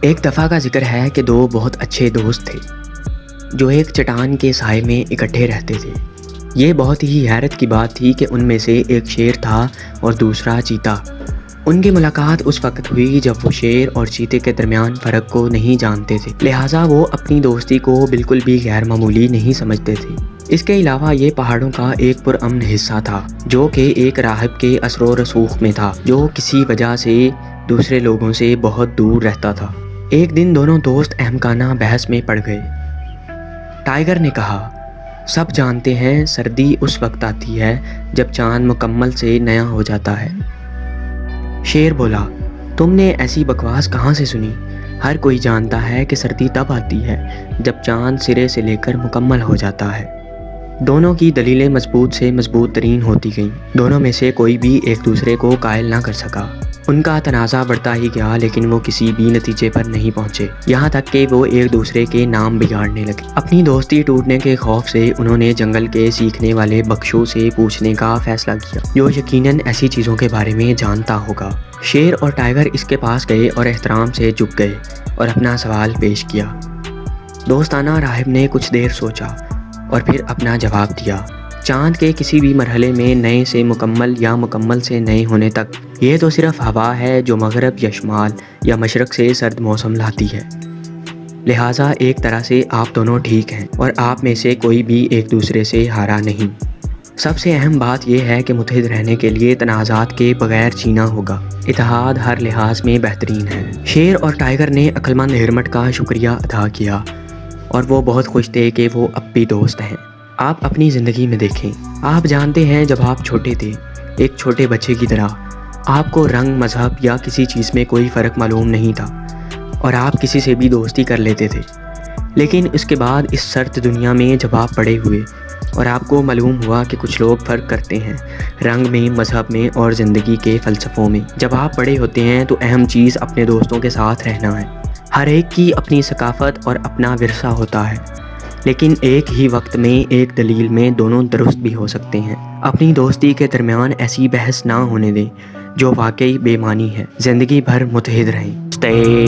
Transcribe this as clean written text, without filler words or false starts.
ایک دفعہ کا ذکر ہے کہ دو بہت اچھے دوست تھے جو ایک چٹان کے سائے میں اکٹھے رہتے تھے۔ یہ بہت ہی حیرت کی بات تھی کہ ان میں سے ایک شیر تھا اور دوسرا چیتا۔ ان کی ملاقات اس وقت ہوئی جب وہ شیر اور چیتے کے درمیان فرق کو نہیں جانتے تھے، لہٰذا وہ اپنی دوستی کو بالکل بھی غیر معمولی نہیں سمجھتے تھے۔ اس کے علاوہ یہ پہاڑوں کا ایک پرامن حصہ تھا جو کہ ایک راہب کے اثر و رسوخ میں تھا، جو کسی وجہ سے دوسرے لوگوں سے بہت دور رہتا تھا۔ ایک دن دونوں دوست احمقانہ بحث میں پڑ گئے۔ ٹائیگر نے کہا، سب جانتے ہیں سردی اس وقت آتی ہے جب چاند مکمل سے نیا ہو جاتا ہے۔ شیر بولا، تم نے ایسی بکواس کہاں سے سنی؟ ہر کوئی جانتا ہے کہ سردی تب آتی ہے جب چاند سرے سے لے کر مکمل ہو جاتا ہے۔ دونوں کی دلیلیں مضبوط سے مضبوط ترین ہوتی گئیں۔ دونوں میں سے کوئی بھی ایک دوسرے کو قائل نہ کر سکا۔ ان کا تنازع بڑھتا ہی گیا لیکن وہ کسی بھی نتیجے پر نہیں پہنچے، یہاں تک کہ وہ ایک دوسرے کے نام بگاڑنے لگے۔ اپنی دوستی ٹوٹنے کے خوف سے انہوں نے جنگل کے سیکھنے والے بخشوں سے پوچھنے کا فیصلہ کیا، جو یقیناً ایسی چیزوں کے بارے میں جانتا ہوگا۔ شیر اور ٹائیگر اس کے پاس گئے اور احترام سے جھک گئے اور اپنا سوال پیش کیا۔ دوستانہ راہب نے کچھ دیر سوچا اور پھر اپنا جواب دیا، چاند کے کسی بھی مرحلے میں نئے سے مکمل یا مکمل سے نئے ہونے تک یہ تو صرف ہوا ہے جو مغرب یا شمال یا مشرق سے سرد موسم لاتی ہے۔ لہٰذا ایک طرح سے آپ دونوں ٹھیک ہیں اور آپ میں سے کوئی بھی ایک دوسرے سے ہارا نہیں۔ سب سے اہم بات یہ ہے کہ متحد رہنے کے لیے تنازعات کے بغیر جینا ہوگا۔ اتحاد ہر لحاظ میں بہترین ہے۔ شیر اور ٹائیگر نے عقلمند ہرمٹ کا شکریہ ادا کیا اور وہ بہت خوش تھے کہ وہ اب بھی دوست ہیں۔ آپ اپنی زندگی میں دیکھیں، آپ جانتے ہیں جب آپ چھوٹے تھے، ایک چھوٹے بچے کی طرح، آپ کو رنگ، مذہب یا کسی چیز میں کوئی فرق معلوم نہیں تھا اور آپ کسی سے بھی دوستی کر لیتے تھے۔ لیکن اس کے بعد اس سرد دنیا میں جب آپ بڑے ہوئے اور آپ کو معلوم ہوا کہ کچھ لوگ فرق کرتے ہیں رنگ میں، مذہب میں اور زندگی کے فلسفوں میں، جب آپ بڑے ہوتے ہیں تو اہم چیز اپنے دوستوں کے ساتھ رہنا ہے۔ ہر ایک کی اپنی ثقافت اور اپنا ورثہ ہوتا ہے، لیکن ایک ہی وقت میں ایک دلیل میں دونوں درست بھی ہو سکتے ہیں۔ اپنی دوستی کے درمیان ایسی بحث نہ ہونے دیں جو واقعی بے معنی ہے۔ زندگی بھر متحد رہیں۔